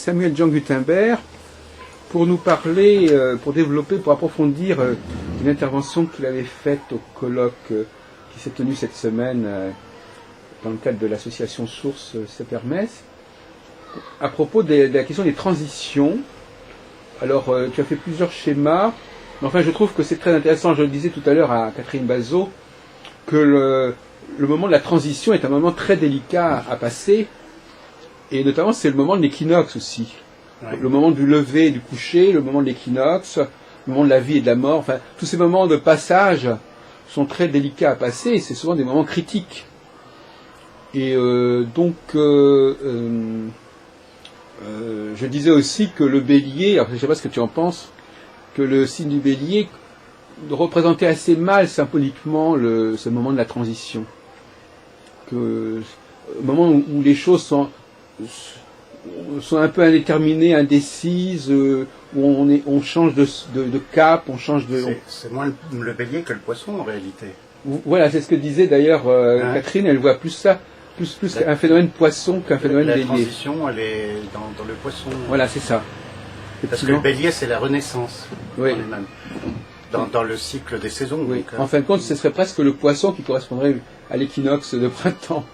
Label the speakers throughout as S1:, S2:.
S1: Samuel Jean Gutenberg pour nous parler, pour développer, pour approfondir une intervention qu'il avait faite au colloque qui s'est tenu cette semaine dans le cadre de l'association Source Hermès, à propos de la question des transitions. Alors, tu as fait plusieurs schémas, mais enfin, je trouve que c'est très intéressant, je le disais tout à l'heure à Catherine Bazot, que le moment de la transition est un moment très délicat à passer, et notamment c'est le moment de l'équinoxe aussi. Ouais. Le moment du lever et du coucher, le moment de l'équinoxe, le moment de la vie et de la mort, enfin, tous ces moments de passage sont très délicats à passer, et c'est souvent des moments critiques. Et donc, je disais aussi que le bélier, alors je ne sais pas ce que tu en penses, que le signe du bélier représentait assez mal symboliquement ce moment de la transition. Que, au moment où les choses sont un peu indéterminées, indécises, où on change de cap, on change de...
S2: C'est moins le bélier que le poisson en réalité.
S1: Voilà, c'est ce que disait d'ailleurs Catherine, elle voit plus ça, plus un phénomène poisson qu'un phénomène bélier.
S2: La transition, elle est dans le poisson.
S1: Voilà, c'est ça.
S2: Parce que le bélier, c'est la renaissance.
S1: Oui.
S2: Dans le cycle des saisons.
S1: Oui.
S2: Donc,
S1: en fin de compte, ce serait presque le poisson qui correspondrait à l'équinoxe de printemps.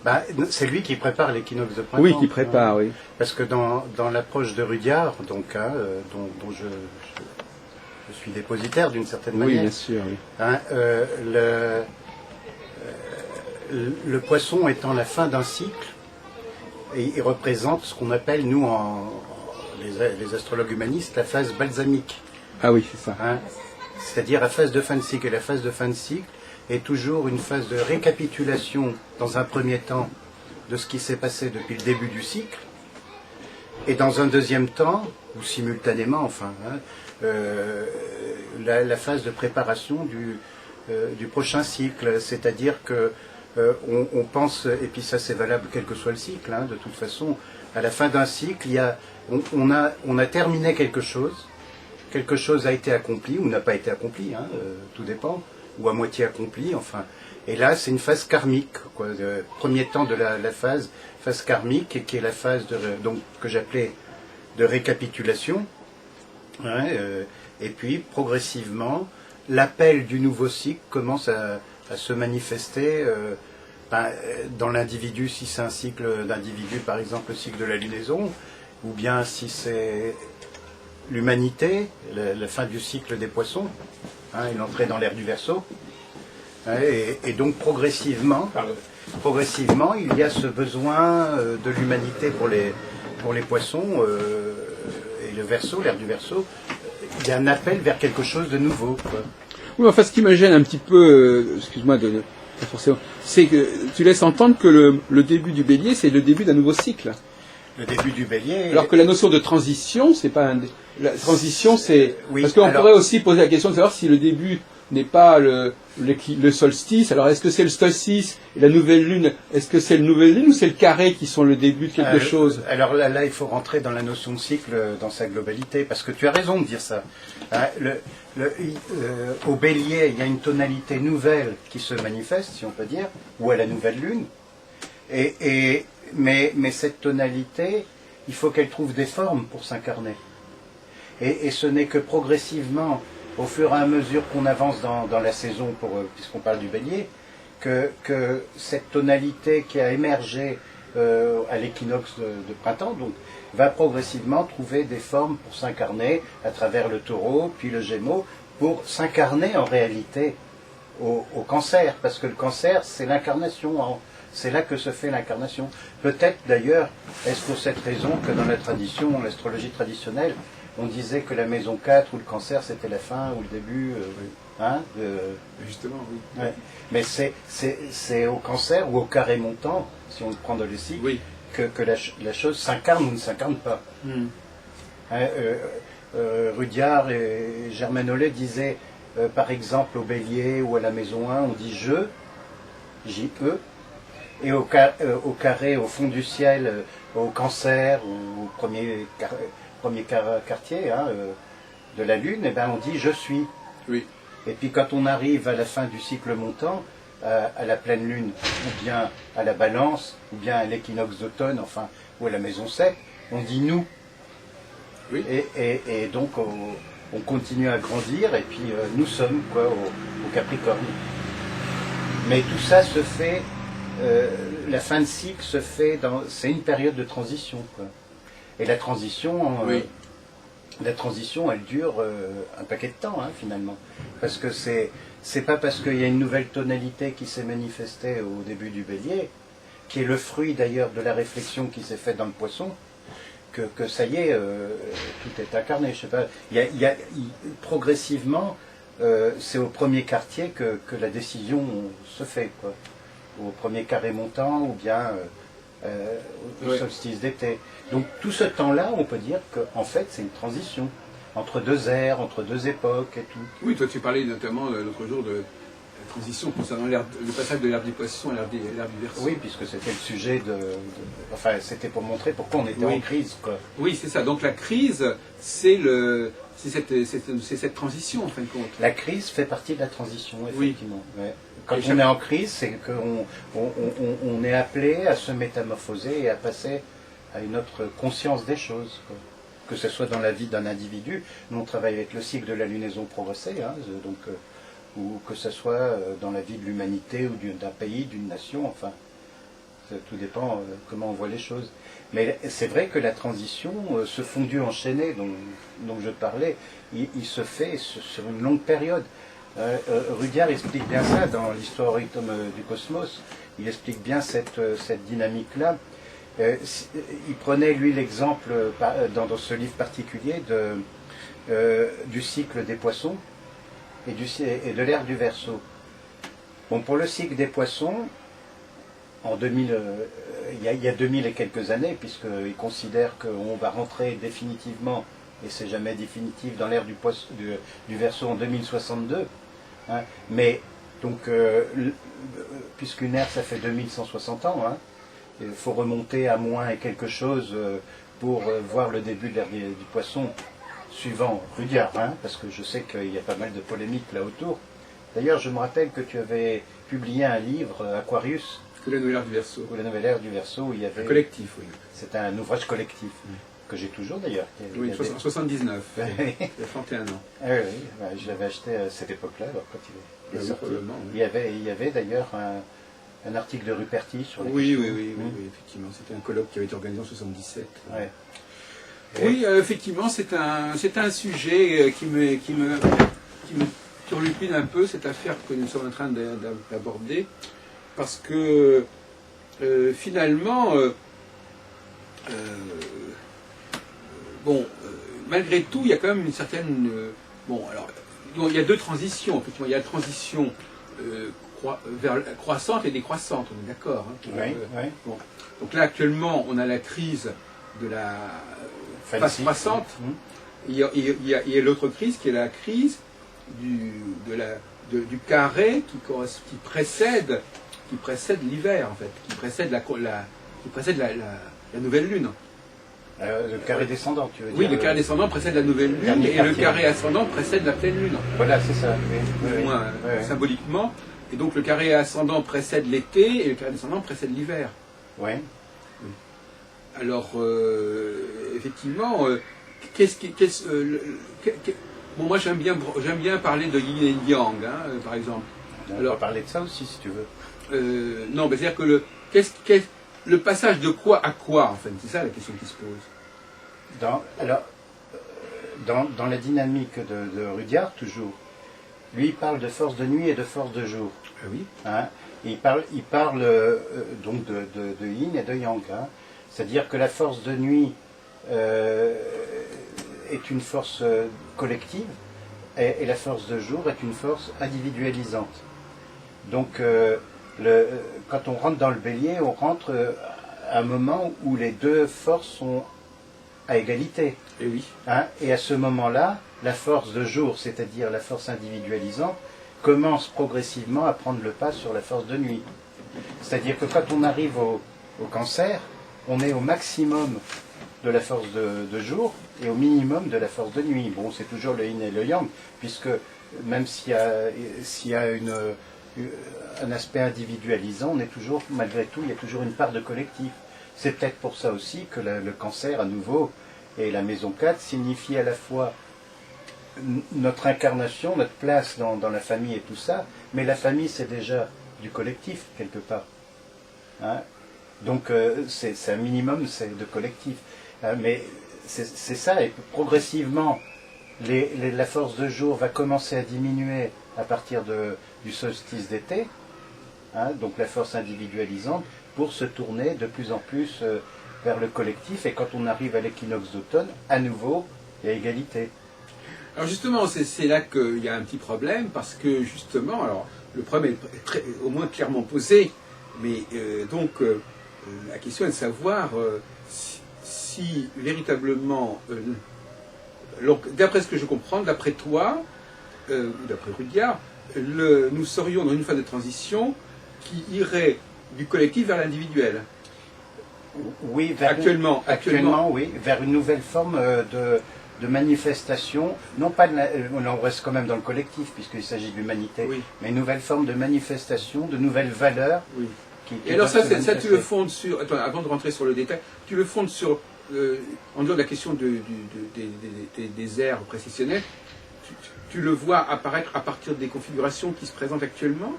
S2: Bah, c'est lui qui prépare l'équinoxe de printemps.
S1: Oui, qui prépare, oui.
S2: Parce que dans l'approche de Rudyard, donc, dont je suis dépositaire d'une certaine manière.
S1: Oui, bien sûr. Oui.
S2: Le poisson étant la fin d'un cycle, et il représente ce qu'on appelle, nous, les astrologues humanistes, la phase balsamique.
S1: Ah oui, c'est ça.
S2: C'est-à-dire la phase de fin de cycle. Et la phase de fin de cycle est toujours une phase de récapitulation, dans un premier temps, de ce qui s'est passé depuis le début du cycle, et dans un deuxième temps, ou simultanément, enfin, la phase de préparation du prochain cycle. C'est-à-dire que on pense, et puis ça c'est valable quel que soit le cycle, de toute façon, à la fin d'un cycle, on a terminé quelque chose a été accompli ou n'a pas été accompli, tout dépend, ou à moitié accompli, enfin. Et là, c'est une phase karmique, quoi, premier temps de la phase karmique, qui est la phase que j'appelais de récapitulation. Et puis, progressivement, l'appel du nouveau cycle commence à se manifester dans l'individu, si c'est un cycle d'individu, par exemple le cycle de la lunaison, ou bien si c'est l'humanité, la fin du cycle des poissons, et l'entrée dans l'ère du Verseau. Et donc progressivement, il y a ce besoin de l'humanité pour les poissons, et le Verseau, l'ère du Verseau, il y a un appel vers quelque chose de nouveau, quoi.
S1: Oui, enfin, ce qui me gêne un petit peu, excuse-moi forcément, c'est que tu laisses entendre que le début du bélier, c'est le début d'un nouveau cycle.
S2: Le début du bélier...
S1: Alors que la notion de transition, c'est pas la transition, c'est...
S2: Oui,
S1: parce qu'on pourrait aussi poser la question de savoir si le début n'est pas le solstice. Alors, est-ce que c'est le solstice et la nouvelle lune? Est-ce que c'est le nouvelle lune ou c'est le carré qui sont le début de quelque chose?
S2: Alors là, il faut rentrer dans la notion de cycle dans sa globalité, parce que tu as raison de dire ça. Au bélier, il y a une tonalité nouvelle qui se manifeste, si on peut dire, ou à la nouvelle lune. Mais cette tonalité, il faut qu'elle trouve des formes pour s'incarner. Et ce n'est que progressivement, au fur et à mesure qu'on avance dans la saison, puisqu'on parle du bélier, que cette tonalité qui a émergé à l'équinoxe de printemps, donc, va progressivement trouver des formes pour s'incarner à travers le taureau, puis le gémeaux, pour s'incarner en réalité au cancer, parce que le cancer, c'est l'incarnation, c'est là que se fait l'incarnation. Peut-être d'ailleurs, est-ce pour cette raison que dans la tradition, l'astrologie traditionnelle, on disait que la maison 4 ou le cancer c'était la fin ou le début
S1: Justement, oui.
S2: Ouais. Mais c'est au cancer ou au carré montant, si on le prend dans le cycle,
S1: oui,
S2: que la chose s'incarne ou ne s'incarne pas. Rudyard et Germain Hollet disaient, par exemple au bélier ou à la maison 1, on dit je, J-E, et au carré, au fond du ciel, au cancer ou au premier quartier de la lune, eh ben on dit je suis.
S1: Oui.
S2: Et puis quand on arrive à la fin du cycle montant, à la pleine lune, ou bien à la balance, ou bien à l'équinoxe d'automne, enfin, ou à la maison 7, on dit nous.
S1: Oui.
S2: Et donc on continue à grandir, et puis nous sommes au Capricorne. Mais tout ça se fait, la fin de cycle se fait c'est une période de transition, quoi. Et la transition, elle dure un paquet de temps, hein, finalement. Parce que c'est pas parce qu'il y a une nouvelle tonalité qui s'est manifestée au début du Bélier, qui est le fruit d'ailleurs de la réflexion qui s'est faite dans le Poisson, que ça y est, tout est incarné. Je sais pas. Progressivement, c'est au premier quartier que la décision se fait, quoi. Au premier carré montant, ou bien au solstice d'été. Donc tout ce temps-là, on peut dire qu'en fait, c'est une transition entre deux ères, entre deux époques et tout.
S1: Oui, toi tu parlais notamment l'autre jour de la transition concernant le passage de l'ère du Poisson à l'ère du Verseau.
S2: Oui, puisque c'était le sujet enfin, c'était pour montrer pourquoi on était en crise, quoi.
S1: Oui, c'est ça. Donc la crise, c'est cette transition, en fin de compte.
S2: La crise fait partie de la transition, effectivement.
S1: Oui.
S2: Ouais. Quand on est en crise, c'est qu'on est appelé à se métamorphoser et à passer à une autre conscience des choses, quoi. Que ce soit dans la vie d'un individu. Nous, on travaille avec le cycle de la lunaison progressée, hein, donc, ou que ce soit dans la vie de l'humanité ou d'un pays, d'une nation, enfin, tout dépend comment on voit les choses. Mais c'est vrai que la transition, ce fondu enchaîné dont je parlais, il se fait sur une longue période. Rudyard explique bien ça dans l'histoire du cosmos. Il explique bien cette dynamique-là. Il prenait, lui, l'exemple dans ce livre particulier du cycle des poissons et de l'ère du Verseau. Bon, pour le cycle des poissons, en 2000, il y a 2000 et quelques années, puisqu'il considère qu'on va rentrer définitivement, et c'est jamais définitif, dans l'ère du Verseau en 2062. Hein, mais, donc, puisqu'une ère, ça fait 2160 ans, hein, il faut remonter à moins et quelque chose pour voir le début de l'ère du Poisson, suivant Rudyard, hein, parce que je sais qu'il y a pas mal de polémiques là autour. D'ailleurs, je me rappelle que tu avais publié un livre, Aquarius.
S1: Ou la nouvelle ère du Verseau.
S2: Ou la nouvelle ère du Verseau, où il y avait...
S1: Un collectif, oui.
S2: C'était un ouvrage collectif, que j'ai toujours d'ailleurs.
S1: Oui, en 79, il y a 31 ans.
S2: Ah, oui, je l'avais acheté à cette époque-là, alors quand il est sorti.
S1: Oui.
S2: Il y avait d'ailleurs un article de Ruperti sur les
S1: oui, effectivement. C'était un colloque qui avait été organisé en 77.
S2: Ouais.
S1: Oui, effectivement, c'est un sujet qui me turlupine un peu, cette affaire que nous sommes en train d'aborder, parce que finalement, malgré tout, il y a quand même une certaine... il y a deux transitions, effectivement. Il y a la transition croissante et décroissante, on est d'accord. Hein,
S2: oui.
S1: Bon. Donc là, actuellement, on a la crise de la phase croissante. Il y a l'autre crise qui est la crise du carré qui précède l'hiver, en fait, qui précède la nouvelle lune.
S2: Le carré descendant, tu veux dire.
S1: Oui, le carré descendant précède la nouvelle lune et le carré ascendant précède la pleine lune.
S2: Voilà, c'est ça.
S1: Au moins, symboliquement. Et donc le carré ascendant précède l'été et le carré descendant précède l'hiver.
S2: Oui.
S1: Alors, effectivement, moi j'aime bien parler de yin et yang, hein, par exemple.
S2: On va parler de ça aussi, si tu veux.
S1: Non, c'est-à-dire que le passage de quoi à quoi, en fait, c'est ça la question qui se pose.
S2: Dans la dynamique de Rudyard, toujours, lui il parle de force de nuit et de force de jour.
S1: Ah oui.
S2: Hein, il parle donc de yin et de yang. Hein. C'est-à-dire que la force de nuit est une force collective et la force de jour est une force individualisante. Donc, quand on rentre dans le bélier, on rentre à un moment où les deux forces sont à égalité.
S1: Et oui.
S2: Hein, et à ce moment-là, la force de jour, c'est-à-dire la force individualisante, commence progressivement à prendre le pas sur la force de nuit. C'est-à-dire que quand on arrive au Cancer, on est au maximum de la force de jour et au minimum de la force de nuit. Bon, c'est toujours le yin et le yang, puisque même s'il y a un aspect individualisant, on est toujours, malgré tout, il y a toujours une part de collectif. C'est peut-être pour ça aussi que le Cancer, à nouveau, Et la maison 4 signifie à la fois notre incarnation, notre place dans la famille et tout ça, mais la famille c'est déjà du collectif quelque part. Hein, donc c'est un minimum, c'est de collectif. Mais c'est ça, et progressivement, la force de jour va commencer à diminuer à partir du solstice d'été, hein, donc la force individualisante, pour se tourner de plus en plus vers le collectif, et quand on arrive à l'équinoxe d'automne, à nouveau, il y a égalité.
S1: Alors justement, c'est là qu'il y a un petit problème, parce que justement, alors le problème est au moins clairement posé, mais la question est de savoir si véritablement, d'après ce que je comprends, d'après toi, ou d'après Rudyard, nous serions dans une phase de transition qui irait du collectif vers l'individuel.
S2: Oui,
S1: actuellement,
S2: oui, vers une nouvelle forme de manifestation, non pas on reste quand même dans le collectif puisqu'il s'agit de l'humanité, oui, mais une nouvelle forme de manifestation, de nouvelles valeurs.
S1: Oui. Et alors ça tu le fondes sur, attends, avant de rentrer sur le détail, tu le fondes sur, en dehors de la question des ères précessionnelles, tu le vois apparaître à partir des configurations qui se présentent actuellement?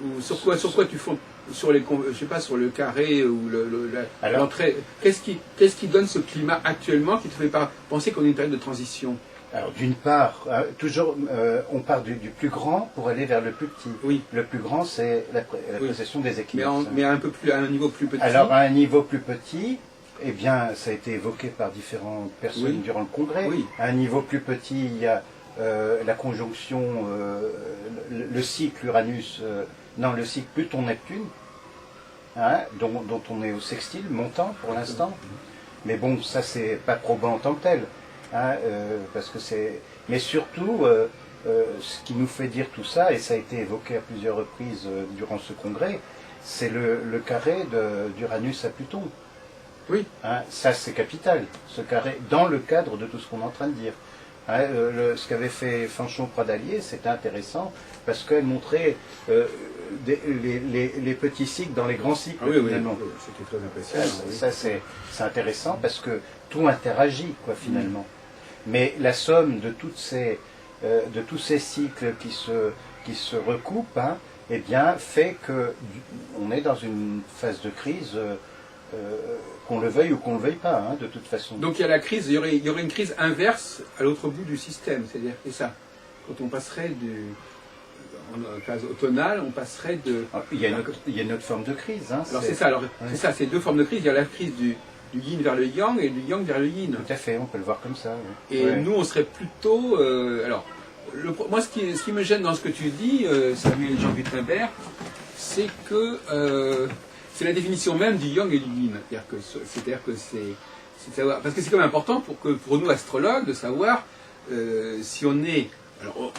S1: Ou sur quoi tu fondes? Sur les, je sais pas, sur le carré ou l'entrée. Qu'est-ce qui donne ce climat actuellement qui te fait penser qu'on est une période de transition?
S2: Alors d'une part, toujours, on part du plus grand pour aller vers le plus petit.
S1: Oui.
S2: Le plus grand, c'est la possession des équinoxes.
S1: Mais à un niveau plus petit.
S2: Alors à un niveau plus petit, eh bien, ça a été évoqué par différentes personnes durant le congrès. Oui. À un niveau plus petit, il y a la conjonction, le cycle Uranus. Le cycle Pluton-Neptune, hein, dont on est au sextile, montant pour l'instant. Mais bon, ça c'est pas probant en tant que tel. Hein, parce que c'est. Mais surtout, ce qui nous fait dire tout ça, et ça a été évoqué à plusieurs reprises durant ce congrès, c'est le carré d'Uranus à Pluton.
S1: Oui.
S2: Hein, ça c'est capital, ce carré, dans le cadre de tout ce qu'on est en train de dire. Hein, ce qu'avait fait Fanchon-Pradalier, c'était intéressant parce qu'elle montrait les petits cycles dans les grands cycles.
S1: Ah oui, finalement. Oui, c'était très impressionnant.
S2: Ça c'est intéressant parce que tout interagit finalement. Mais la somme de tous ces cycles qui se recoupent, hein, eh bien, fait qu'on est dans une phase de crise. Qu'on le veuille ou qu'on ne le veuille pas, hein, de toute façon.
S1: Donc il y a la crise, il y aurait une crise inverse à l'autre bout du système, c'est-à-dire que ça, quand on passerait en phase automnale, on passerait de...
S2: Il y a une autre forme de crise. Hein,
S1: alors c'est ça, c'est deux formes de crise, il y a la crise du yin vers le yang et du yang vers le yin.
S2: Tout à fait, on peut le voir comme ça. Oui.
S1: Et nous, on serait plutôt... moi, ce qui me gêne dans ce que tu dis, Samuel Jean Gutenberg, c'est que... c'est la définition même du yang et du yin. C'est-à-dire que c'est savoir, parce que c'est quand même important pour nous astrologues de savoir si on est. Alors,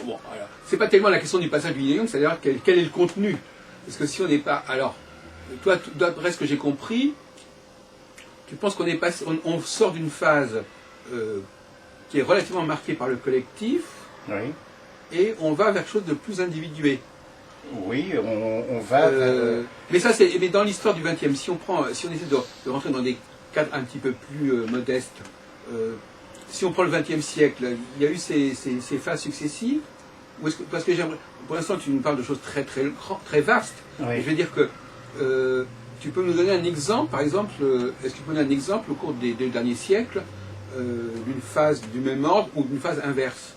S1: c'est pas tellement la question du passage du yin et yang, c'est-à-dire quel est le contenu. Parce que si on n'est pas. Alors, toi, d'après ce que j'ai compris, tu penses qu'on est passé, on sort d'une phase qui est relativement marquée par le collectif,
S2: oui,
S1: et on va vers quelque chose de plus individué.
S2: Oui, on va.
S1: Mais ça, mais dans l'histoire du XXe, si on essaie de rentrer dans des cadres un petit peu plus modestes, si on prend le XXe siècle, il y a eu ces phases successives. Parce que pour l'instant, tu nous parles de choses très vastes.
S2: Oui.
S1: Et je veux dire que tu peux nous donner un exemple, par exemple, est-ce que tu peux donner un exemple au cours des 2 derniers siècles d'une phase du même ordre ou d'une phase inverse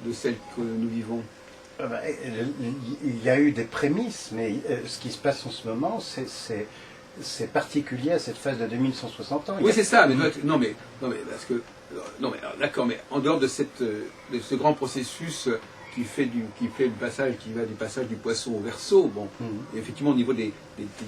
S1: de celle que nous vivons?
S2: Il y a eu des prémices, mais ce qui se passe en ce moment, c'est particulier à cette phase de 2160 ans.
S1: Oui, c'est ça, mais parce que d'accord, mais en dehors de ce grand processus qui va du passage du Poisson au Verseau, bon, effectivement au niveau des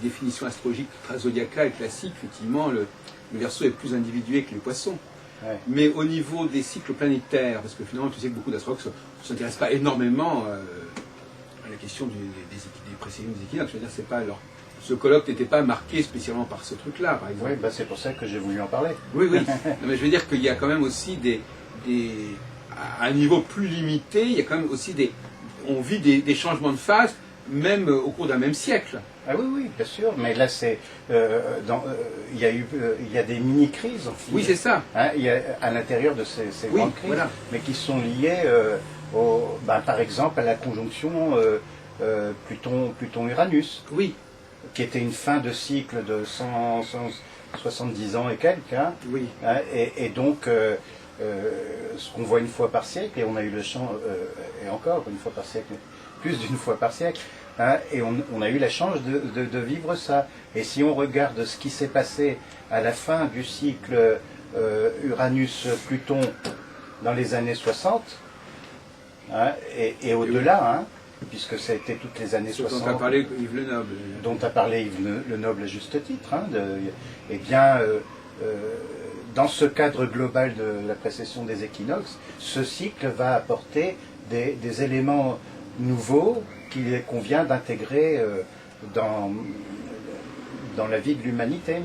S1: définitions astrologiques zodiacales classiques, effectivement le Verseau est plus individué que les Poissons.
S2: Ouais.
S1: Mais au niveau des cycles planétaires, parce que finalement tu sais que beaucoup d'astrologues ne s'intéressent pas énormément à la question des précisions des équinoxes, je veux dire, c'est pas ce colloque n'était pas marqué spécialement par ce truc-là, par exemple.
S2: Oui, c'est pour ça que j'ai voulu en parler.
S1: Oui. Non, mais je veux dire qu'il y a quand même aussi à un niveau plus limité, il y a quand même aussi on vit des changements de phase même au cours d'un même siècle.
S2: Ah oui, oui, bien sûr, mais là c'est il y a des mini-crises en fait.
S1: Oui, c'est ça.
S2: Hein, il y a, à l'intérieur de ces
S1: Oui,
S2: grandes crises,
S1: voilà.
S2: mais qui sont liées par exemple à la conjonction Pluton-Uranus,
S1: Oui,
S2: qui était une fin de cycle de 170 ans et quelques, hein,
S1: oui.
S2: hein, et donc ce qu'on voit une fois par siècle, et on a eu le chance, et encore une fois par siècle, plus d'une fois par siècle, hein, et on a eu la chance de vivre ça. Et si on regarde ce qui s'est passé à la fin du cycle Uranus-Pluton dans les années 60, hein, et au-delà, hein, puisque ça a été toutes les années 60.
S1: Dont a parlé Yves Le Noble.
S2: Dont a parlé Yves Le Noble à juste titre. Hein, eh bien, dans ce cadre global de la précession des équinoxes, ce cycle va apporter des éléments nouveaux qu'il convient d'intégrer dans la vie de l'humanité.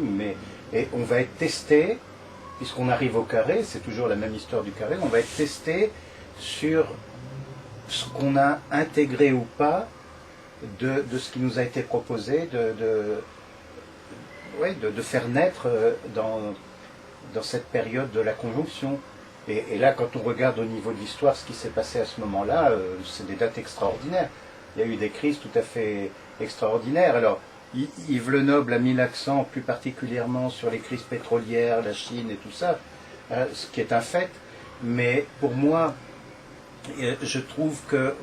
S2: Et on va être testé, puisqu'on arrive au carré, c'est toujours la même histoire du carré, on va être testé sur ce qu'on a intégré ou pas de ce qui nous a été proposé de faire naître dans cette période de la conjonction. Et là, quand on regarde au niveau de l'histoire ce qui s'est passé à ce moment-là, c'est des dates extraordinaires. Il y a eu des crises tout à fait extraordinaires. Alors, Yves Le Noble a mis l'accent plus particulièrement sur les crises pétrolières, la Chine et tout ça, ce qui est un fait. Mais pour moi, je trouve que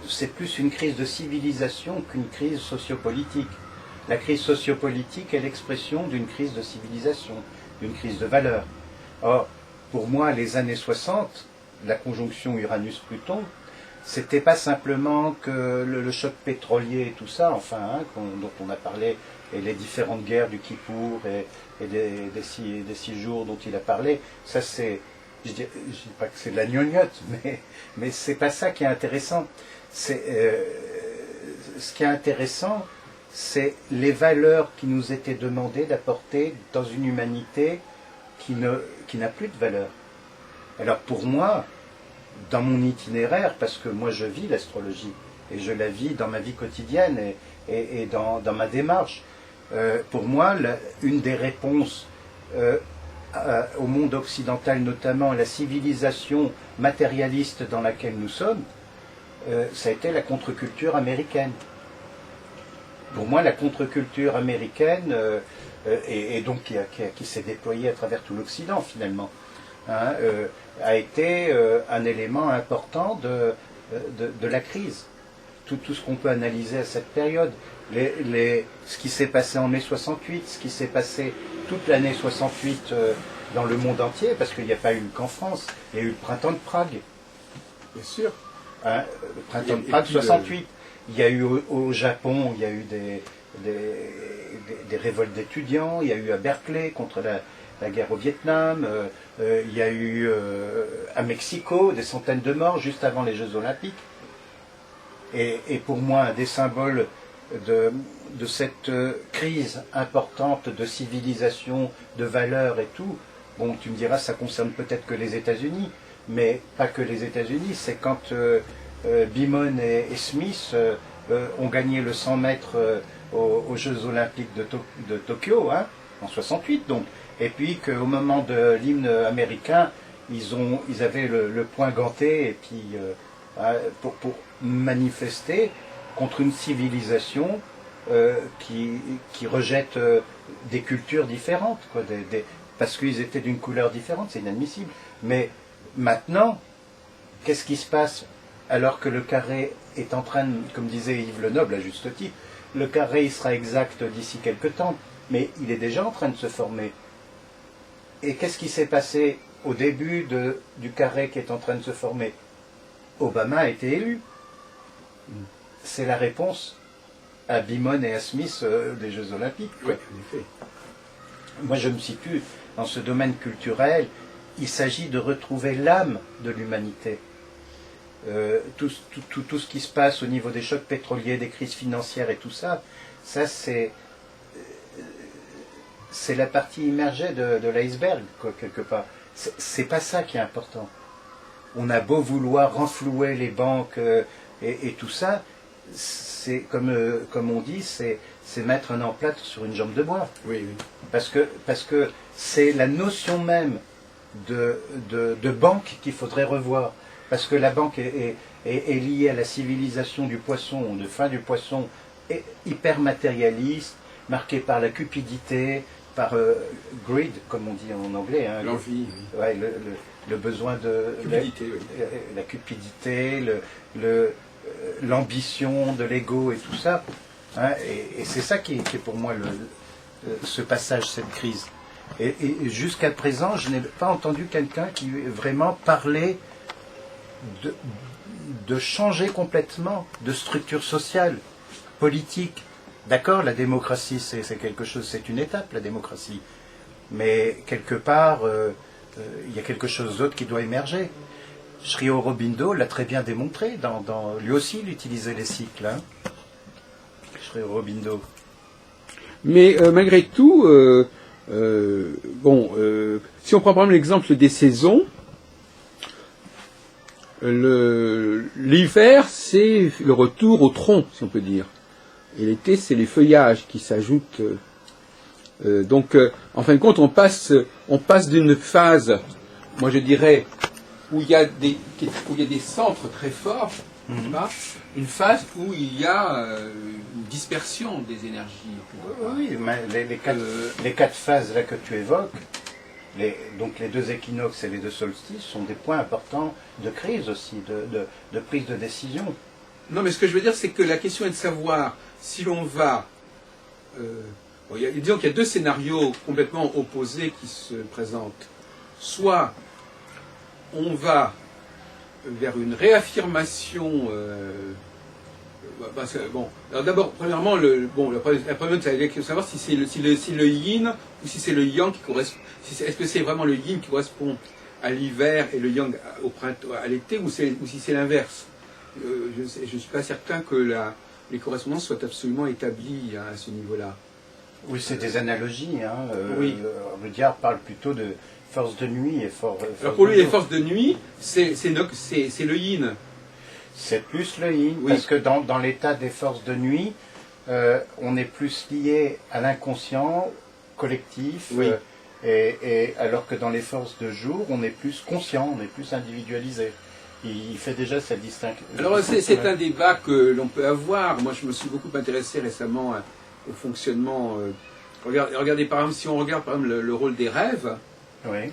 S2: c'est plus une crise de civilisation qu'une crise sociopolitique. La crise sociopolitique est l'expression d'une crise de civilisation, d'une crise de valeur. Or, pour moi, les années 60, la conjonction Uranus-Pluton, c'était pas simplement que le choc pétrolier et tout ça, enfin, hein, dont on a parlé, et les différentes guerres du Kippour et des 6 jours dont il a parlé, ça c'est, je dis pas que c'est de la gnognotte, mais c'est pas ça qui est intéressant. Ce qui est intéressant, c'est les valeurs qui nous étaient demandées d'apporter dans une humanité qui n'a plus de valeur. Alors pour moi, dans mon itinéraire, parce que moi je vis l'astrologie, et je la vis dans ma vie quotidienne et dans ma démarche, pour moi, une des réponses au monde occidental, notamment à la civilisation matérialiste dans laquelle nous sommes, ça a été la contre-culture américaine. Pour moi, la contre-culture américaine, et donc qui s'est déployée à travers tout l'Occident finalement, hein, a été un élément important de la crise. Tout ce qu'on peut analyser à cette période, ce qui s'est passé en mai 68, ce qui s'est passé toute l'année 68 dans le monde entier, parce qu'il n'y a pas eu qu'en France, il y a eu le printemps de Prague.
S1: Bien sûr.
S2: Hein, le printemps de Prague 68. Il y a eu au Japon, il y a eu des révoltes d'étudiants, il y a eu à Berkeley contre la guerre au Vietnam, il y a eu à Mexico des centaines de morts juste avant les Jeux Olympiques. Et pour moi, un des symboles de cette crise importante de civilisation, de valeurs et tout, bon, tu me diras, ça concerne peut-être que les États-Unis, mais pas que les États-Unis, c'est quand Beamon et Smith ont gagné le 100 mètres aux Jeux Olympiques de Tokyo, hein, en 68 donc, et puis qu'au moment de l'hymne américain, ils avaient le poing ganté, et puis pour manifester contre une civilisation qui rejette des cultures différentes, quoi, parce qu'ils étaient d'une couleur différente, c'est inadmissible. Mais maintenant, qu'est-ce qui se passe alors que le carré est en train, comme disait Yves Le Noble à juste titre, le carré il sera exact d'ici quelque temps, mais il est déjà en train de se former. Et qu'est-ce qui s'est passé au début du carré qui est en train de se former? Obama a été élu. C'est la réponse à Beamon et à Smith des Jeux Olympiques.
S1: Oui, en effet.
S2: Moi, je me situe dans ce domaine culturel. Il s'agit de retrouver l'âme de l'humanité. Tout ce qui se passe au niveau des chocs pétroliers, des crises financières et tout ça, ça c'est la partie immergée de l'iceberg, quelque part. C'est pas ça qui est important. On a beau vouloir renflouer les banques Et tout ça, c'est comme on dit, c'est mettre un emplâtre sur une jambe de bois.
S1: Oui, oui.
S2: Parce que c'est la notion même de banque qu'il faudrait revoir. Parce que la banque est liée à la civilisation du poisson, de fin du poisson, hyper matérialiste, marquée par la cupidité, par greed, comme on dit en anglais. Hein,
S1: L'envie.
S2: Ouais, le besoin de...
S1: Cupidité, oui.
S2: La cupidité, l'ambition de l'ego et tout ça. Hein, et c'est ça qui est pour moi ce passage, cette crise. Et jusqu'à présent, je n'ai pas entendu quelqu'un qui vraiment parlait de changer complètement de structure sociale, politique. D'accord, la démocratie, c'est quelque chose, c'est une étape, la démocratie. Mais quelque part, il y a quelque chose d'autre qui doit émerger. Sri Aurobindo l'a très bien démontré. Lui aussi, il utilisait les cycles. Hein. Sri Aurobindo.
S1: Mais malgré tout, si on prend par exemple l'exemple des saisons, l'hiver, c'est le retour au tronc, si on peut dire. Et l'été, c'est les feuillages qui s'ajoutent. Donc, en fin de compte, on passe d'une phase, moi je dirais, où il y a des centres très forts, une phase où il y a une dispersion des énergies.
S2: Oui, mais les quatre phases là que tu évoques, donc les deux équinoxes et les deux solstices sont des points importants de crise aussi, de prise de décision.
S1: Non, mais ce que je veux dire, c'est que la question est de savoir si l'on va... disons qu'il y a deux scénarios complètement opposés qui se présentent. Soit on va vers une réaffirmation... alors d'abord, premièrement, la première, c'est de savoir si c'est le yin ou si c'est le yang qui correspond. Est-ce que c'est vraiment le yin qui correspond à l'hiver et le yang au printemps, à l'été, ou si c'est l'inverse. Je ne suis pas certain que les correspondances soient absolument établies à ce niveau-là.
S2: Oui, c'est des analogies. Hein.
S1: Oui.
S2: Rudyard parle plutôt de force de nuit et force
S1: Alors pour lui,
S2: de
S1: les
S2: jour.
S1: forces de nuit, c'est le yin.
S2: C'est plus le yin,
S1: Oui.
S2: parce que dans l'état des forces de nuit, on est plus lié à l'inconscient collectif,
S1: Oui.
S2: et alors que dans les forces de jour, on est plus conscient, on est plus individualisé. Il fait déjà cette distinction.
S1: Alors c'est un débat que l'on peut avoir. Moi, je me suis beaucoup intéressé récemment au fonctionnement. Regardez par exemple, si on regarde par exemple le rôle des rêves.
S2: Oui.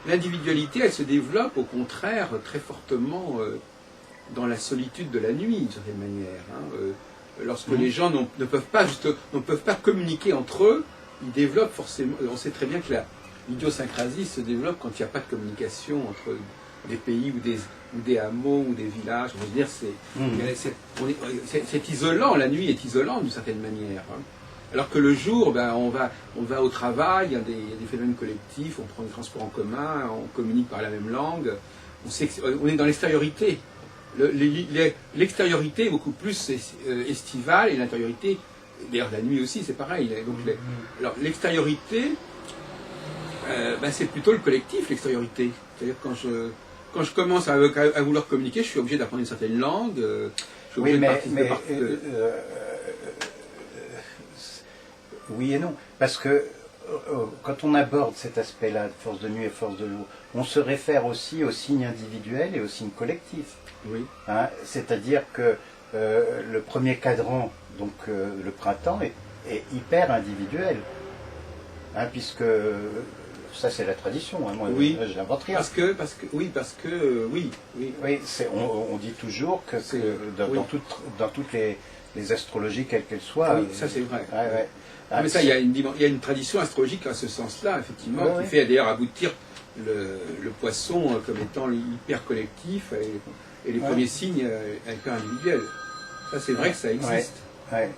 S1: L'individualité, elle se développe au contraire très fortement dans la solitude de la nuit, d'une certaine manière. Lorsque les gens ne peuvent pas communiquer entre eux, ils développent forcément. On sait très bien que l'idiosyncrasie se développe quand il n'y a pas de communication entre des pays ou des hameaux ou des villages. On veut dire, c'est isolant. La nuit est isolante d'une certaine manière. Alors que le jour, on va au travail, il y a des phénomènes collectifs, on prend des transports en commun, on communique par la même langue, on est dans l'extériorité. L'extériorité est beaucoup plus estivale, et l'intériorité, d'ailleurs la nuit aussi, c'est pareil. Donc, alors l'extériorité, c'est plutôt le collectif, l'extériorité. C'est-à-dire quand je commence à vouloir communiquer, je suis obligé d'apprendre une certaine langue, je suis obligé
S2: oui et non, parce que quand on aborde cet aspect-là, force de nuit et force de jour, on se réfère aussi aux signes individuels et aux signes collectifs.
S1: Oui.
S2: Hein, c'est-à-dire que le premier cadran, donc le printemps, est hyper individuel, hein, puisque ça c'est la tradition. Hein, moi,
S1: oui.
S2: Je n'invente rien.
S1: Oui.
S2: On dit toujours que dans toutes les astrologies, quelles qu'elles soient.
S1: Oui, ça c'est vrai.
S2: Ouais.
S1: Mais ça, il y a une tradition astrologique à ce sens-là, effectivement, qui fait d'ailleurs aboutir le poisson comme étant hyper collectif et les premiers signes hyper individuels. Ça, c'est vrai que ça existe.
S2: Ouais.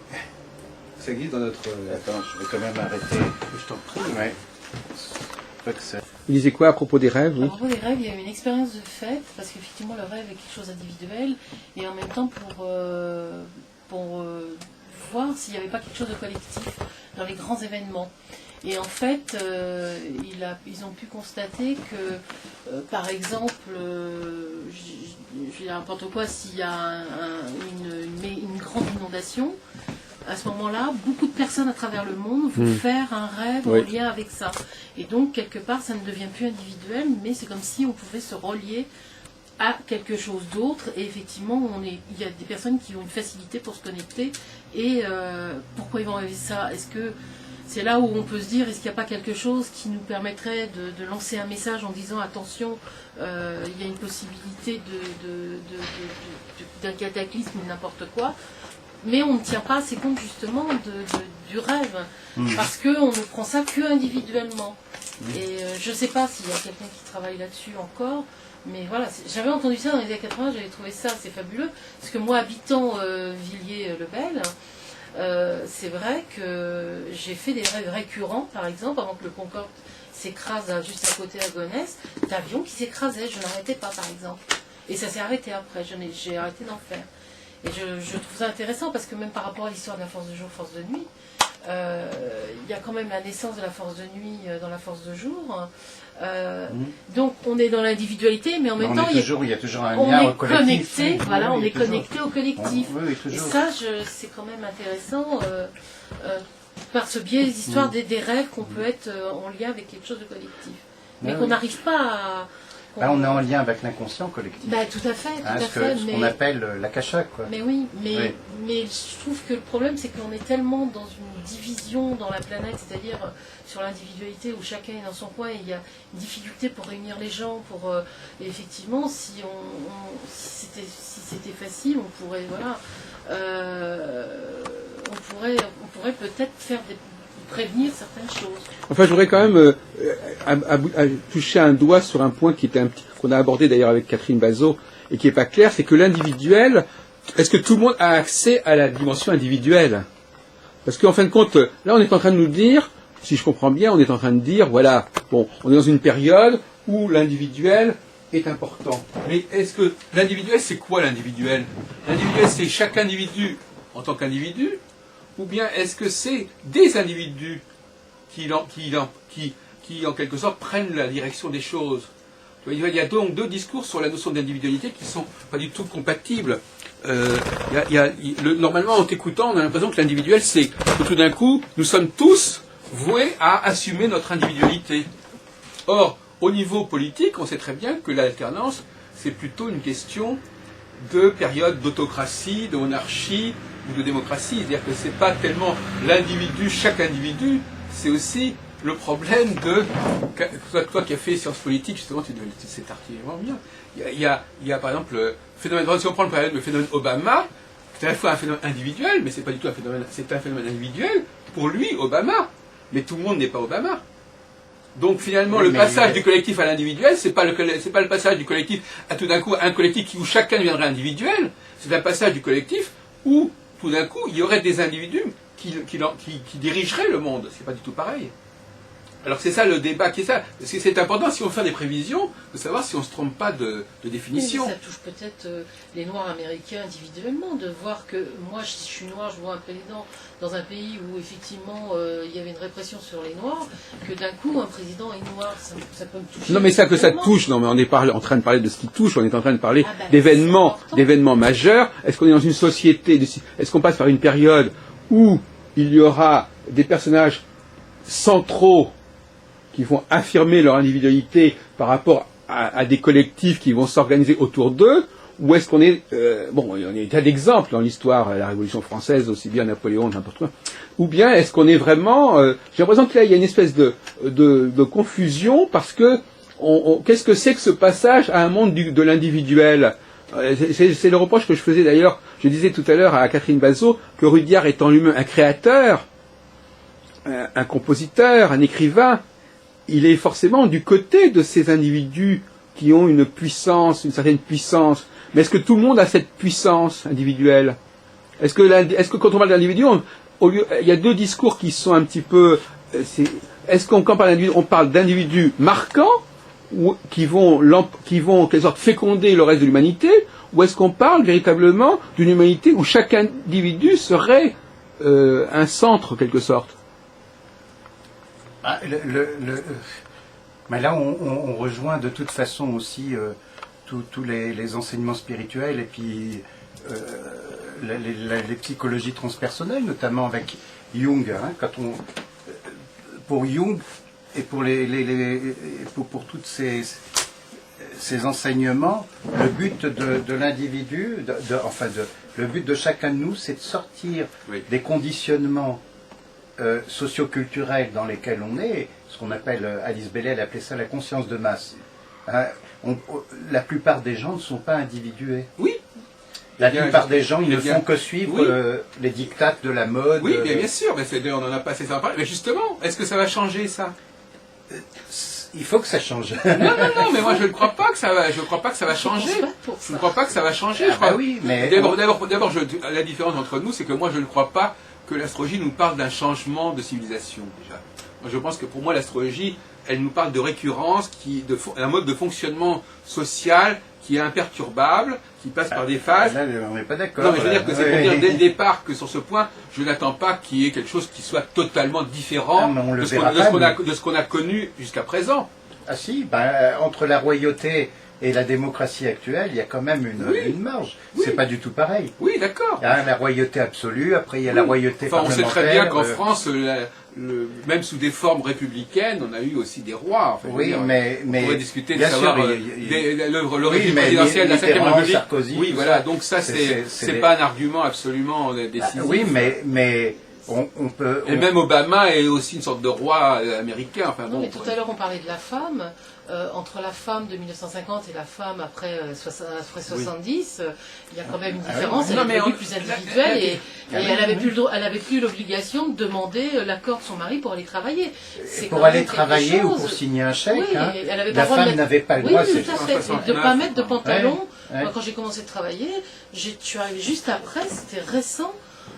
S1: Ça existe dans notre...
S2: Attends, je vais quand même arrêter.
S1: Je t'en prie.
S2: Ouais.
S1: Vous disiez quoi à propos des rêves?
S3: À propos des rêves, il y a eu une expérience de fête, parce qu'effectivement le rêve est quelque chose d'individuel, et en même temps pour voir s'il n'y avait pas quelque chose de collectif dans les grands événements. Et en fait, ils ont pu constater que, par exemple, je dis n'importe quoi, s'il y a une grande inondation, à ce moment-là, beaucoup de personnes à travers le monde vont faire un rêve en lien avec ça. Et donc, quelque part, ça ne devient plus individuel, mais c'est comme si on pouvait se relier à quelque chose d'autre. Et effectivement, il y a des personnes qui ont une facilité pour se connecter. Et pourquoi ils vont rêver ça? Est-ce que c'est là où on peut se dire, est-ce qu'il n'y a pas quelque chose qui nous permettrait de lancer un message en disant, attention, il y a une possibilité d'un cataclysme ou n'importe quoi, mais on ne tient pas assez compte justement du rêve, parce qu'on ne prend ça que individuellement. Et je ne sais pas s'il y a quelqu'un qui travaille là-dessus encore, mais voilà, j'avais entendu ça dans les années 80, j'avais trouvé ça assez fabuleux, parce que moi, habitant Villiers-le-Bel, c'est vrai que j'ai fait des rêves récurrents, par exemple, avant que le Concorde s'écrase juste à côté à Gonesse, d'avions qui s'écrasaient, je n'arrêtais pas, par exemple. Et ça s'est arrêté après, j'ai arrêté d'en faire. Et je trouve ça intéressant parce que même par rapport à l'histoire de la force de jour, force de nuit, il y a quand même la naissance de la force de nuit dans la force de jour. Donc on est dans l'individualité, mais en même temps,
S2: il y a toujours un lien au collectif.
S3: Connecté, voilà, on est connecté au collectif.
S2: Et
S3: ça, c'est quand même intéressant par ce biais des histoires des rêves qu'on peut être en lien avec quelque chose de collectif, mais qu'on n'arrive pas à...
S2: on est en lien avec l'inconscient collectif.
S3: Tout à fait,
S2: ce qu'on appelle l'akasha, quoi.
S3: Mais oui, mais je trouve que le problème, c'est qu'on est tellement dans une division dans la planète, c'est-à-dire sur l'individualité où chacun est dans son coin, et il y a une difficulté pour réunir les gens, et effectivement, si c'était facile, on pourrait, voilà, on pourrait peut-être prévenir certaines choses.
S1: Enfin, je voudrais quand même toucher un doigt sur un point qu'on a abordé d'ailleurs avec Catherine Bazot et qui n'est pas clair, c'est que l'individuel, est-ce que tout le monde a accès à la dimension individuelle? Parce qu'en fin de compte, là on est en train de nous dire, si je comprends bien, on est en train de dire, voilà, bon, on est dans une période où l'individuel est important. Mais est-ce que l'individuel, c'est quoi l'individuel? L'individuel, c'est chaque individu en tant qu'individu, ou bien est-ce que c'est des individus qui en quelque sorte prennent la direction des choses? Il y a donc deux discours sur la notion d'individualité qui ne sont pas du tout compatibles. Normalement, en t'écoutant, on a l'impression que l'individuel, c'est que tout d'un coup, nous sommes tous voués à assumer notre individualité. Or, au niveau politique, on sait très bien que l'alternance, c'est plutôt une question de période d'autocratie, de monarchie ou de démocratie. C'est-à-dire que c'est pas tellement l'individu, chaque individu, c'est aussi le problème de... Toi qui as fait sciences politiques, justement, tu sais particulièrement bien. Il y a par exemple le phénomène... Si on prend le phénomène Obama, c'est à la fois un phénomène individuel, mais c'est pas du tout un phénomène... C'est un phénomène individuel pour lui, Obama. Mais tout le monde n'est pas Obama. Donc finalement, le passage du collectif à l'individuel, c'est pas le passage du collectif à tout d'un coup un collectif où chacun deviendrait individuel. C'est un passage du collectif où tout d'un coup il y aurait des individus qui dirigeraient le monde. C'est pas du tout pareil. Alors c'est ça le débat qui est ça. Parce que c'est important, si on fait des prévisions, de savoir si on ne se trompe pas de définition.
S3: Oui, ça touche peut-être les Noirs américains individuellement, de voir que moi, si je suis noir, je vois un président dans un pays où effectivement il y avait une répression sur les Noirs, que d'un coup un président est noir, ça peut me toucher.
S1: Non mais ça touche, non mais on est en train de parler de ce qui touche, on est en train de parler d'événements majeurs. Est-ce qu'on est dans une société, est-ce qu'on passe par une période où il y aura des personnages centraux qui vont affirmer leur individualité par rapport à des collectifs qui vont s'organiser autour d'eux, ou est-ce qu'on est... il y a des tas d'exemples dans l'histoire, la Révolution française, aussi bien Napoléon, n'importe quoi. Ou bien est-ce qu'on est vraiment... j'ai l'impression que là, il y a une espèce de confusion, parce que qu'est-ce que c'est que ce passage à un monde de l'individuel? C'est le reproche que je faisais d'ailleurs, je disais tout à l'heure à Catherine Bazot, que Rudyard étant lui-même un créateur, un compositeur, un écrivain, il est forcément du côté de ces individus qui ont une puissance, une certaine puissance. Mais est-ce que tout le monde a cette puissance individuelle? Est-ce que quand on parle d'individu, il y a deux discours qui sont un petit peu... Est-ce qu'on quand on parle d'individus marquants, ou qui vont en quelque sorte féconder le reste de l'humanité, ou est-ce qu'on parle véritablement d'une humanité où chaque individu serait un centre, en quelque sorte?
S2: Ah, mais là, on rejoint de toute façon aussi tous les enseignements spirituels et puis les psychologies transpersonnelles, notamment avec Jung. Hein, pour Jung et pour pour toutes ces enseignements, le but de l'individu, le but de chacun de nous, c'est de sortir des conditionnements socioculturels dans lesquels on est, ce qu'on appelle, Alice Bailey, elle appelait ça la conscience de masse. Hein, la plupart des gens ne sont pas individués.
S1: Oui.
S2: La plupart des gens, ils ne font que suivre les dictats de la mode.
S1: Oui, bien sûr, mais on en a passé ça en parler. Mais justement, est-ce que ça va changer ça?
S2: Il faut que ça change.
S1: Non, mais moi je ne crois pas que ça va. Je ne crois pas que ça va changer. Je ne crois pas que ça va changer.
S2: Oui, mais
S1: d'abord, la différence entre nous, c'est que moi je ne crois pas que l'astrologie nous parle d'un changement de civilisation déjà. Moi, je pense que pour moi l'astrologie, elle nous parle de récurrence, un mode de fonctionnement social qui est imperturbable, qui passe par des phases.
S2: Là, on n'est pas d'accord.
S1: Non, mais je veux dire que c'est pour dire dès le départ que sur ce point, je n'attends pas qu'il y ait quelque chose qui soit totalement différent de ce qu'on a connu jusqu'à présent.
S2: Ah si, entre la royauté et la démocratie actuelle, il y a quand même une marge.
S1: Oui.
S2: C'est pas du tout pareil.
S1: Oui, d'accord.
S2: Il y a la royauté absolue, après il y a la royauté parlementaire.
S1: On sait très bien qu'en France, même sous des formes républicaines, on a eu aussi des rois. Enfin,
S2: mais
S1: on pourrait discuter de
S2: bien
S1: savoir
S2: sûr,
S1: le régime présidentiel de la 5e République.
S2: Sarkozy,
S1: oui, voilà. Donc ça, c'est pas un argument absolument décisif.
S2: Oui, mais on peut.
S1: Et même Obama est aussi une sorte de roi américain. Enfin,
S3: non, mais tout à l'heure on parlait de la femme. Entre la femme de 1950 et la femme après 70, il y a quand même une différence. Elle est plus individuelle et elle avait plus l'obligation de demander l'accord de son mari pour aller travailler.
S2: Pour aller travailler ou pour signer un chèque, la femme n'avait pas le droit.
S3: Oui, tout à fait. De ne pas mettre de pantalon. Moi, quand j'ai commencé de travailler, je suis arrivée juste après, c'était récent.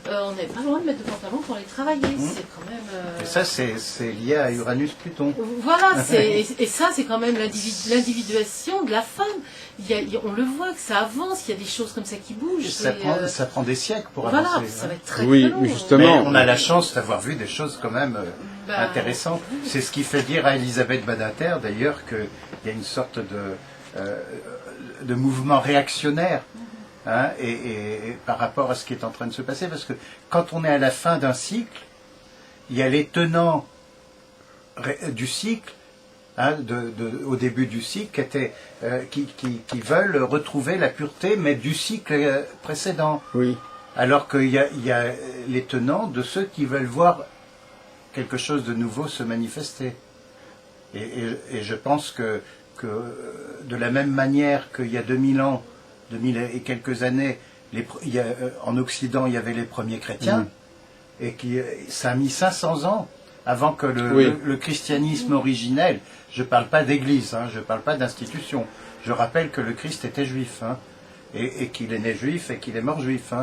S3: On n'avait pas le droit de mettre de pantalon pour aller travailler. C'est quand même.
S2: Et ça, c'est lié à Uranus-Pluton.
S3: Voilà, et ça, c'est quand même l'individuation de la femme. On le voit que ça avance, il y a des choses comme ça qui bougent.
S2: Ça prend des siècles pour avancer.
S3: Voilà, ça va être très
S1: long.
S3: Mais
S1: justement.
S2: Mais on a la chance d'avoir vu des choses quand même intéressantes. C'est ce qui fait dire à Elisabeth Badinter, d'ailleurs, qu'il y a une sorte de mouvement réactionnaire. Hein, et par rapport à ce qui est en train de se passer, parce que quand on est à la fin d'un cycle, il y a les tenants du cycle, au début du cycle, qui veulent retrouver la pureté, mais du cycle précédent.
S1: Oui.
S2: Alors qu'il y a les tenants de ceux qui veulent voir quelque chose de nouveau se manifester. Et je pense que de la même manière qu'il y a 2000 ans, 2000 et quelques années, en Occident, il y avait les premiers chrétiens, et ça a mis 500 ans avant que le christianisme originel, je ne parle pas d'église, je ne parle pas d'institution, je rappelle que le Christ était juif, et qu'il est né juif et qu'il est mort juif.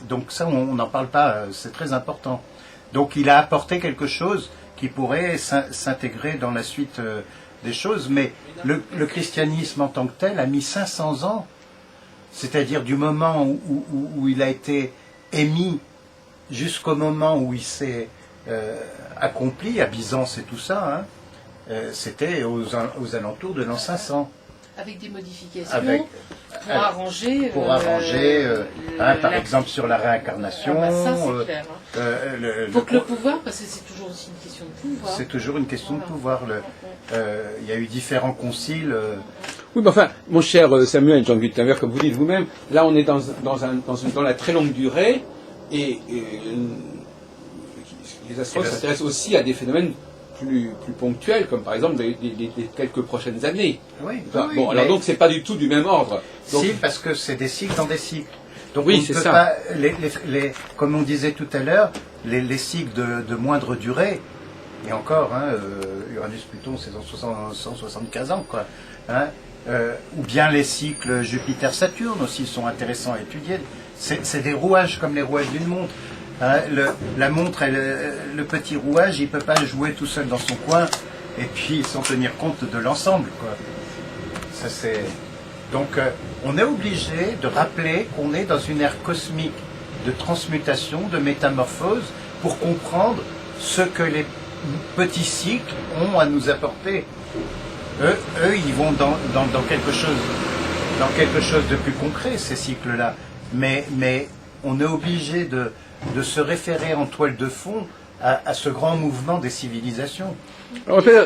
S2: Donc ça, on n'en parle pas, c'est très important. Donc il a apporté quelque chose qui pourrait s'intégrer dans la suite des choses, mais le christianisme en tant que tel a mis 500 ans, c'est-à-dire du moment où il a été émis jusqu'au moment où il s'est accompli, à Byzance et tout ça, c'était aux alentours de l'an 500.
S3: Avec des modifications pour arranger,
S2: par exemple sur la réincarnation.
S3: Ça c'est clair. Donc le pouvoir, parce que c'est toujours aussi une question de pouvoir.
S2: C'est toujours une question de pouvoir. Il y a eu différents conciles.
S1: Oui, mais enfin, mon cher Samuel Jean Gutenberg, comme vous dites vous-même, là on est dans la très longue durée, et les astrologues s'intéressent aussi à des phénomènes plus ponctuels, comme par exemple les quelques prochaines années.
S2: Oui,
S1: alors donc c'est pas du tout du même ordre. Donc,
S2: si, parce que c'est des cycles dans des cycles. Donc
S1: oui,
S2: on
S1: c'est
S2: peut
S1: ça.
S2: Pas, comme on disait tout à l'heure, les cycles de moindre durée, et encore, Uranus-Pluton c'est dans 175 ans, quoi. Ou bien les cycles Jupiter-Saturne aussi sont intéressants à étudier. C'est des rouages comme les rouages d'une montre. La montre, le petit rouage, il ne peut pas jouer tout seul dans son coin et puis sans tenir compte de l'ensemble, quoi. Donc on est obligé de rappeler qu'on est dans une ère cosmique de transmutation, de métamorphose, pour comprendre ce que petits cycles ont à nous apporter. Eux, ils vont dans quelque chose de plus concret, ces cycles-là. Mais on est obligé de se référer en toile de fond à ce grand mouvement des civilisations.
S3: Excusez-moi,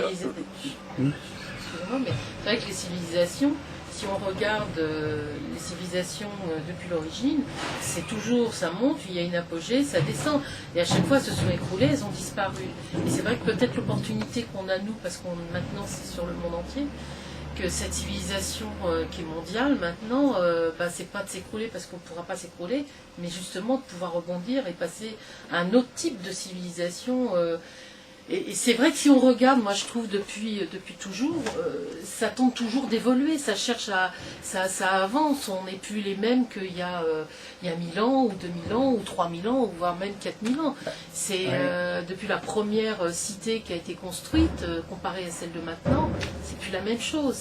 S3: mais c'est vrai que les civilisations, si on regarde les civilisations depuis l'origine, c'est toujours, ça monte, il y a une apogée, ça descend. Et à chaque fois, elles se sont écroulées, elles ont disparu. Et c'est vrai que peut-être l'opportunité qu'on a, nous, parce qu'on maintenant c'est sur le monde entier, que cette civilisation qui est mondiale, maintenant, c'est pas de s'écrouler parce qu'on ne pourra pas s'écrouler, mais justement de pouvoir rebondir et passer à un autre type de civilisation. Et c'est vrai que si on regarde, moi je trouve depuis toujours, ça tente toujours d'évoluer, ça cherche ça avance, on n'est plus les mêmes qu'il y a 1000 ans, ou 2000 ans, ou 3000 ans, ou voire même 4000 ans. C'est depuis la première cité qui a été construite, comparée à celle de maintenant, c'est plus la même chose.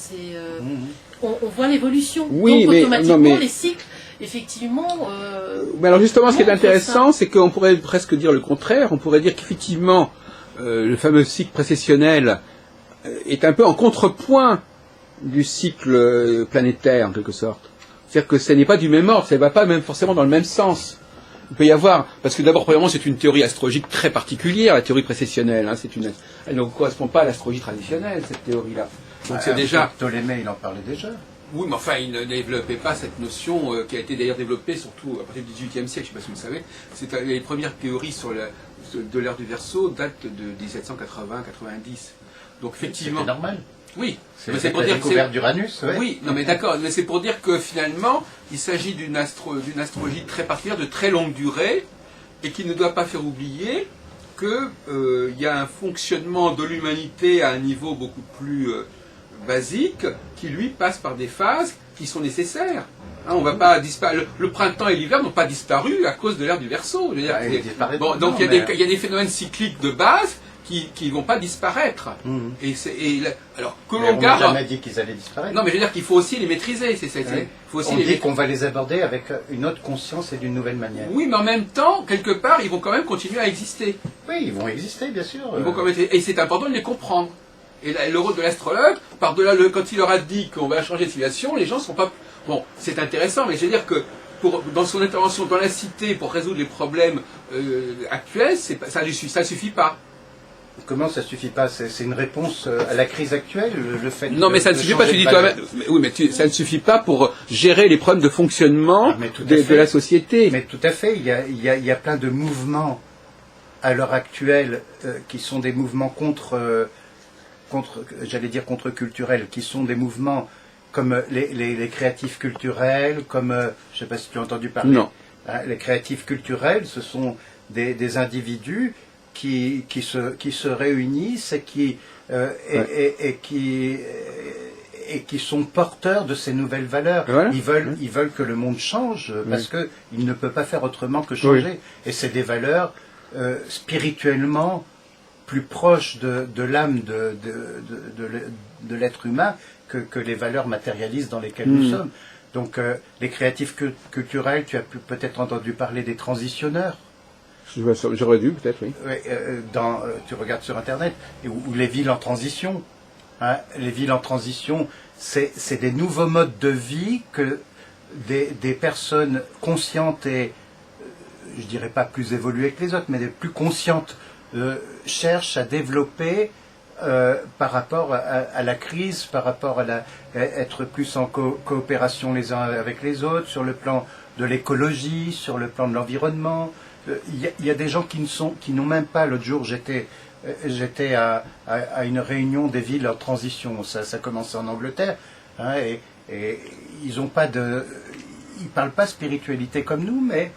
S3: On voit l'évolution.
S1: Oui,
S3: donc
S1: mais,
S3: automatiquement les cycles, effectivement...
S1: mais alors justement, ce qui est intéressant, c'est qu'on pourrait presque dire le contraire, on pourrait dire qu'effectivement, le fameux cycle précessionnel est un peu en contrepoint du cycle planétaire, en quelque sorte. C'est-à-dire que ce n'est pas du même ordre, ça ne va pas même forcément dans le même sens. Il peut y avoir, parce que d'abord, premièrement, c'est une théorie astrologique très particulière, la théorie précessionnelle. Elle ne correspond pas à l'astrologie traditionnelle, cette théorie-là. Donc c'est déjà...
S2: Ptolémée, il en parlait déjà.
S1: Oui, mais enfin, il ne développait pas cette notion qui a été d'ailleurs développée surtout à partir du XVIIIe siècle, je ne sais pas si vous le savez. Les premières théories de l'ère du Verseau datent de 1780-90. Donc effectivement...
S2: C'est normal.
S1: Oui,
S2: c'est pour dire découverte d'Uranus. Ouais.
S1: Oui, non mais d'accord, mais c'est pour dire que finalement, il s'agit d'une astrologie très particulière, de très longue durée, et qui ne doit pas faire oublier qu'il y a un fonctionnement de l'humanité à un niveau beaucoup plus basique, qui lui passe par des phases qui sont nécessaires. Hein, on va pas le printemps et l'hiver n'ont pas disparu à cause de l'ère du Verseau. Donc il y a des phénomènes cycliques de base qui ne vont pas disparaître. Alors que l'on garde.
S2: On n'a jamais dit qu'ils allaient disparaître.
S1: Non, mais je veux dire qu'il faut aussi les maîtriser.
S2: On dit qu'on va les aborder avec une autre conscience et d'une nouvelle manière.
S1: Oui, mais en même temps, quelque part, ils vont quand même continuer à exister.
S2: Oui, ils vont exister, bien sûr.
S1: Ils vont quand même... Et c'est important de les comprendre. Et le rôle de l'astrologue, par-delà quand il leur a dit qu'on va changer de civilisation, les gens ne sont pas... Bon, c'est intéressant, mais je veux dire que dans son intervention dans la cité pour résoudre les problèmes actuels, ça ne suffit pas.
S2: Comment ça ne suffit pas? C'est une réponse à la crise actuelle, le fait
S1: Non, mais ça ne suffit pas, tu dis toi-même. Oui, mais ça ne suffit pas pour gérer les problèmes de fonctionnement de la société.
S2: Mais tout à fait, il y a plein de mouvements à l'heure actuelle qui sont des mouvements contre-culturels, qui sont des mouvements comme les créatifs culturels, comme, je ne sais pas si tu as entendu parler.
S1: Non.
S2: Les créatifs culturels, ce sont des individus qui se réunissent et qui sont porteurs de ces nouvelles valeurs.
S1: Voilà.
S2: Ils veulent que le monde change parce qu'il ne peut pas faire autrement que changer. Oui. Et c'est des valeurs spirituellement plus proches de l'âme de l'être humain que les valeurs matérialistes dans lesquelles nous sommes. Donc les créatifs culturels, tu as peut-être entendu parler des transitionneurs.
S1: J'aurais dû, peut-être, oui.
S2: Tu regardes sur Internet, ou les villes en transition. Hein, les villes en transition, c'est des nouveaux modes de vie que des personnes conscientes et, je dirais pas plus évoluées que les autres, mais des plus conscientes, cherchent à développer par rapport à la crise, par rapport à être plus en coopération les uns avec les autres, sur le plan de l'écologie, sur le plan de l'environnement. Il y a des gens qui n'ont même pas. L'autre jour, j'étais à une réunion des villes en transition. Ça commençait en Angleterre, hein, et ils parlent pas spiritualité comme nous, mais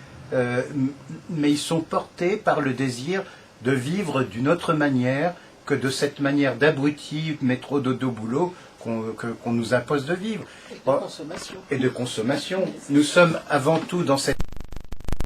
S2: ils sont portés par le désir de vivre d'une autre manière que de cette manière d'abruti, métro, dodo, boulot qu'on nous impose de vivre.
S3: Et de consommation.
S2: Et de consommation. Nous sommes avant tout dans cette